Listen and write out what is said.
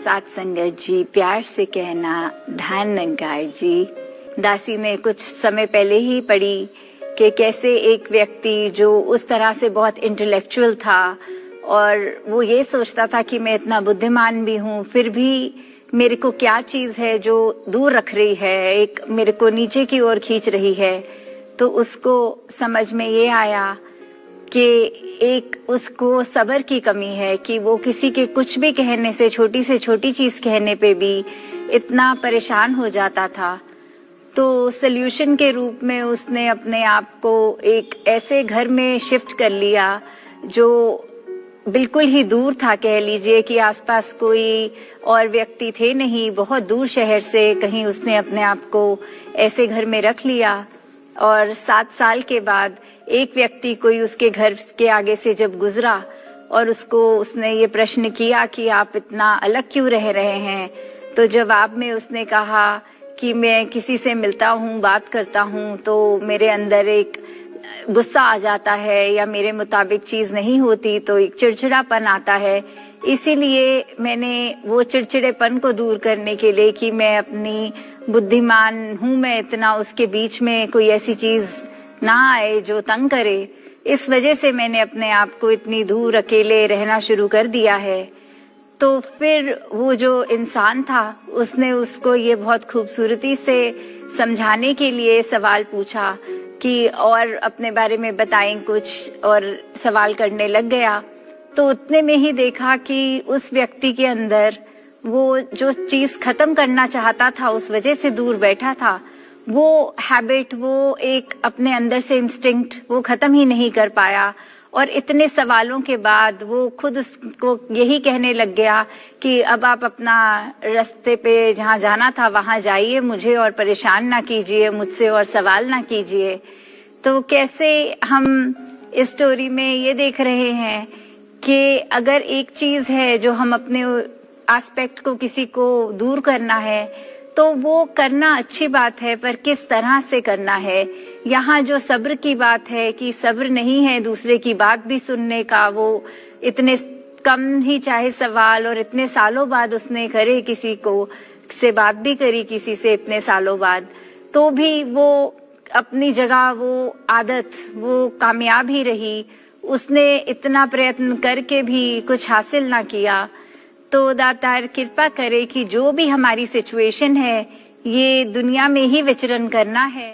साथ संगत जी, प्यार से कहना धन निरंकार जी। दासी ने कुछ समय पहले ही पढ़ी कि कैसे एक व्यक्ति जो उस तरह से बहुत इंटेलेक्चुअल था और वो ये सोचता था कि मैं इतना बुद्धिमान भी हूँ, फिर भी मेरे को क्या चीज है जो दूर रख रही है, एक मेरे को नीचे की ओर खींच रही है। तो उसको समझ में ये आया कि एक उसको सब्र की कमी है कि वो किसी के कुछ भी कहने से छोटी चीज कहने पे भी इतना परेशान हो जाता था। तो सल्यूशन के रूप में उसने अपने आप को एक ऐसे घर में शिफ्ट कर लिया जो बिल्कुल ही दूर था, कह लीजिए कि आसपास कोई और व्यक्ति थे नहीं, बहुत दूर शहर से कहीं उसने अपने आप को ऐसे घर में रख लिया। और 7 साल के बाद एक व्यक्ति कोई उसके घर के आगे से जब गुजरा और उसने ये प्रश्न किया कि आप इतना अलग क्यों रह रहे हैं, तो जवाब में उसने कहा कि मैं किसी से मिलता हूँ, बात करता हूँ तो मेरे अंदर एक गुस्सा आ जाता है या मेरे मुताबिक चीज नहीं होती तो एक चिड़चिड़ापन आता है। इसीलिए मैंने वो चिड़चिड़ेपन को दूर करने के लिए कि मैं अपनी बुद्धिमान हूँ, मैं इतना उसके बीच में कोई ऐसी चीज ना आए जो तंग करे, इस वजह से मैंने अपने आप को इतनी दूर अकेले रहना शुरू कर दिया है। तो फिर वो जो इंसान था उसने उसको ये बहुत खूबसूरती से समझाने के लिए सवाल पूछा कि और अपने बारे में बताएं कुछ, और सवाल करने लग गया। तो उतने में ही देखा कि उस व्यक्ति के अंदर वो जो चीज खत्म करना चाहता था, उस वजह से दूर बैठा था, वो हैबिट, वो एक अपने अंदर से इंस्टिंक्ट वो खत्म ही नहीं कर पाया। और इतने सवालों के बाद वो खुद उसको यही कहने लग गया कि अब आप अपना रास्ते पे जहाँ जाना था वहां जाइए, मुझे और परेशान ना कीजिए, मुझसे और सवाल ना कीजिए। तो कैसे हम इस स्टोरी में ये देख रहे हैं कि अगर एक चीज है जो हम अपने एस्पेक्ट को किसी को दूर करना है तो वो करना अच्छी बात है, पर किस तरह से करना है। यहाँ जो सब्र की बात है कि सब्र नहीं है दूसरे की बात भी सुनने का, वो इतने कम ही चाहे सवाल और इतने सालों बाद उसने करे, किसी को से बात भी करी किसी से इतने सालों बाद, तो भी वो अपनी जगह वो आदत वो कामयाब ही रही। उसने इतना प्रयत्न करके भी कुछ हासिल ना किया। तो दातार कृपा करे कि जो भी हमारी सिचुएशन है, ये दुनिया में ही विचरण करना है।